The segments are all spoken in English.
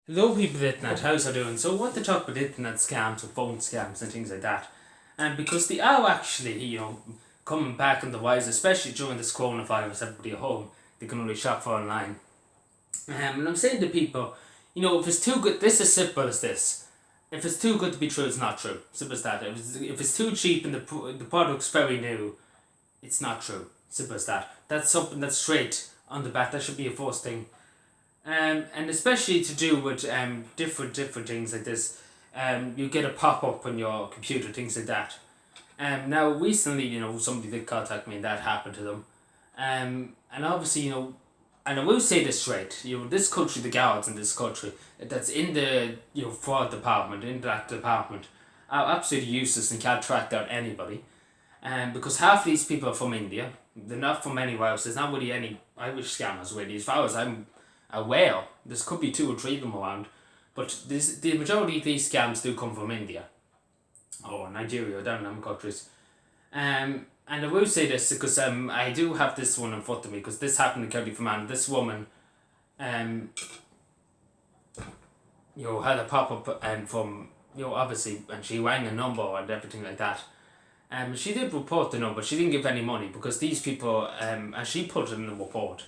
Hello, people of the internet, how's it doing? So, I want to talk about internet scams and phone scams and things like that. And because they are actually, coming back in the wise, especially during this coronavirus, everybody at home, they can only shop for online. And I'm saying to people, if it's too good, this is simple as this. If it's too good to be true, it's not true. Simple as that. If it's too cheap and the product's very new, it's not true. Simple as that. That's something that's straight on the bat. That should be a first thing, and especially to do with different things like this. You get a pop up on your computer, things like that. Now recently, somebody did contact me and that happened to them. And obviously, and I will say this straight, this country, the guards in this country that's in the fraud department, in that department, are absolutely useless and can't track down anybody. Because half these people are from India, they're not from anywhere else. There's not really any Irish scammers really, as far as I'm aware. There could be two or three of them around, but the majority of these scams do come from India or Nigeria or down in them countries. And I will say this because I do have this one in front of me because this happened in County Fermanagh. This woman, um, had a pop up from obviously, and she rang a number and everything like that. She did report the number. She didn't give any money because these people, as she put it in the report,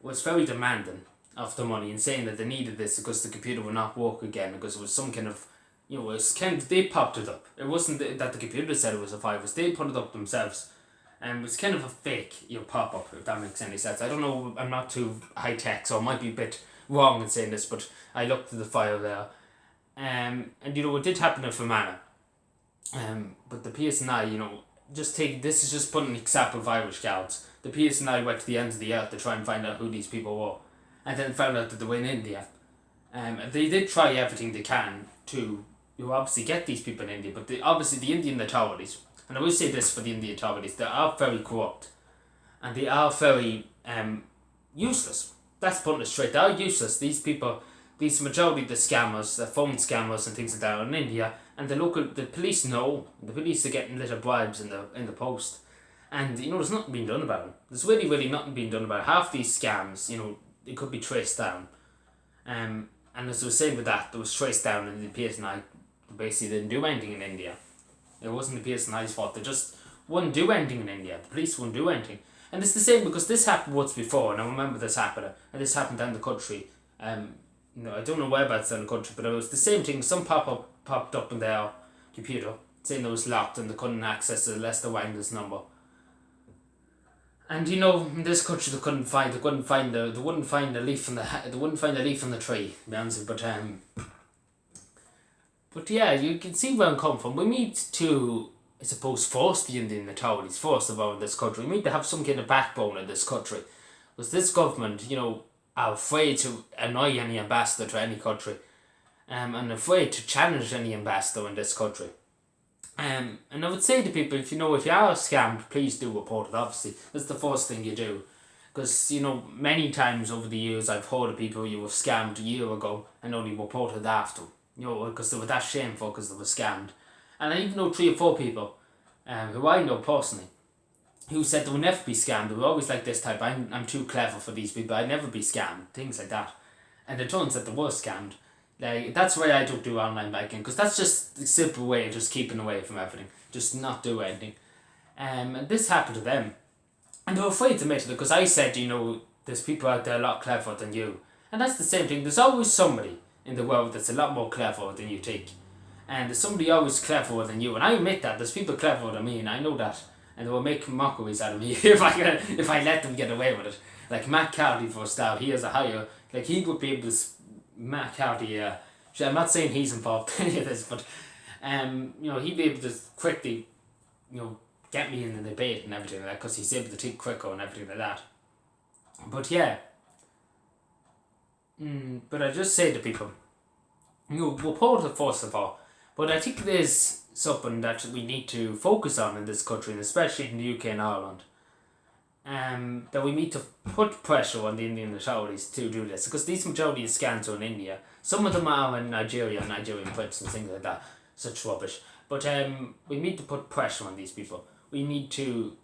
was very demanding of the money and saying that they needed this because the computer would not work again because it was some kind of, it was they popped it up. It wasn't that the computer said it was a virus. They put it up themselves, and it was kind of a fake pop up, if that makes any sense. I don't know. I'm not too high tech, so I might be a bit wrong in saying this, but I looked at the file there, and it did happen in Fermanagh. But the PSNI, this is just putting an example of Irish guards. The PSNI went to the ends of the earth to try and find out who these people were, and then found out that they were in India. They did try everything they can to obviously get these people in India, but obviously the Indian authorities, and I will say this for the Indian authorities, they are very corrupt, and they are very useless. That's putting it straight. They are useless. These people, these majority of the scammers, the phone scammers and things like that are in India, and the police know. The police are getting little bribes in the post, and there's nothing being done about it. There's really nothing being done about it. Half these scams, it could be traced down. And as I was saying with that, it was traced down, and the PSNI basically didn't do anything in India. It wasn't the PSNI's fault. They just wouldn't do anything in India. The police wouldn't do anything. And it's the same because this happened once before, and I remember this happening, and this happened down the country. I don't know whereabouts down the country, but it was the same thing. Some popped up on their computer saying it was locked and they couldn't access it unless they rang this number. And in this country they wouldn't find a leaf from the tree, to be honest. But yeah, you can see where I'm coming from. We need to, I suppose, force the Indian authorities, first of all, in this country. We need to have some kind of backbone in this country. Because this government, are afraid to annoy any ambassador to any country. And afraid to challenge any ambassador in this country. And I would say to people, if you are scammed, please do report it, obviously. That's the first thing you do. Because, many times over the years I've heard of people you were scammed a year ago and only reported after. Because they were that shameful because they were scammed. And I even know 3 or 4 people who I know personally who said they would never be scammed. They were always like this type, I'm too clever for these people, I'd never be scammed, things like that. And it turns out they were scammed. Like, that's why I don't do online banking, because that's just the simple way of just keeping away from everything. Just not do anything. And this happened to them. And they were afraid to admit it, because I said, there's people out there a lot cleverer than you. And that's the same thing. There's always somebody in the world that's a lot more clever than you think. And there's somebody always cleverer than you. And I admit that. There's people cleverer than me, and I know that. And they will make mockeries out of me if I let them get away with it. Like Matt Carty, for a start, he has a higher... Like, he would be able to... Matt Carty, I'm not saying he's involved in any of this, but he'd be able to quickly, get me in the debate and everything like that, because he's able to think quicker and everything like that. But yeah, but I just say to people, report it first of all. But I think there's something that we need to focus on in this country, and especially in the UK and Ireland. That we need to put pressure on the Indian authorities to do this, because these majority of scams are in India. Some of them are in Nigeria, Nigerian prince and things like that, such rubbish. But we need to put pressure on these people. We need to,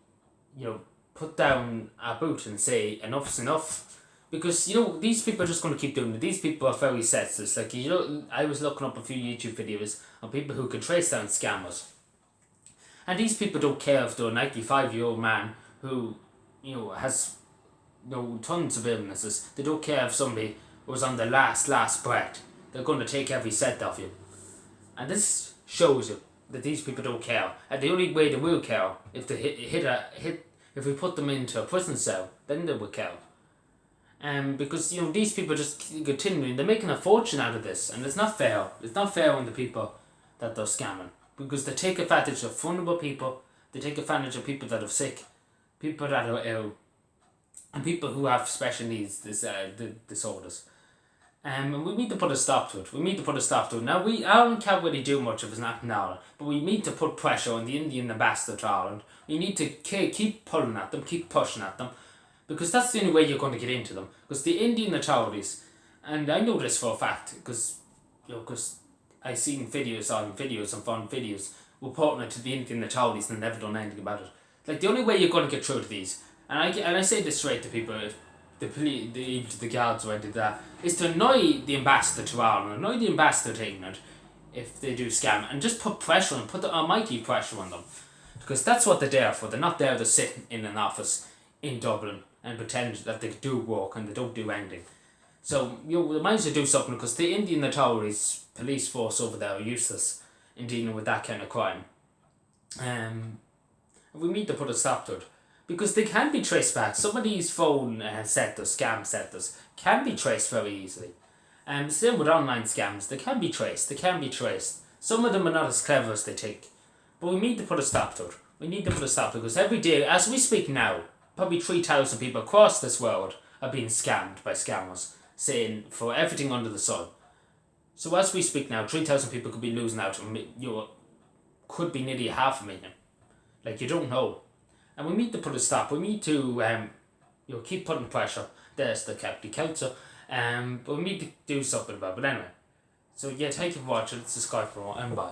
put down our boot and say enough's enough. Because, these people are just going to keep doing it. These people are very senseless. Like, I was looking up a few YouTube videos of people who can trace down scammers. And these people don't care if they're a 95-year-old man who, has, tons of illnesses. They don't care if somebody was on their last breath. They're going to take every cent off you. And this shows you that these people don't care. And the only way they will care, if they if we put them into a prison cell, then they will care. Because these people just continuing, they're making a fortune out of this, and it's not fair. It's not fair on the people that they're scamming, because they take advantage of vulnerable people. They take advantage of people that are sick, people that are ill, and people who have special needs, disorders. And we need to put a stop to it. Now, Ireland can't really do much if it's not in Ireland, but we need to put pressure on the Indian ambassador to Ireland. We need to keep pulling at them, keep pushing at them, because that's the only way you're going to get into them. Because the Indian authorities, and I know this for a fact, because I've seen videos and found videos reporting it to the Indian authorities and never done anything about it. Like, the only way you're going to get through to these, and I say this straight to people, the guards who did that, is to annoy the ambassador to Ireland, annoy the ambassador to England if they do scam, and just put pressure on, put the almighty pressure on them. Because that's what they're there for. They're not there to sit in an office in Dublin and pretend that they do work and they don't do anything. So, they might as well do something, because the Indian authorities, police force over there, are useless in dealing with that kind of crime. We need to put a stop to it, because they can be traced back. Some of these phone scam setters, can be traced very easily. Same with online scams, they can be traced. Some of them are not as clever as they think. But we need to put a stop to it. Because every day, as we speak now, probably 3,000 people across this world are being scammed by scammers, saying for everything under the sun. So as we speak now, 3,000 people could be losing out, could be nearly 500,000. Like, you don't know. And we need to put a stop. We need to keep putting pressure. There's the County Council. But we need to do something about it. But anyway. So yeah, thank you for watching. This is Sky for more, and bye.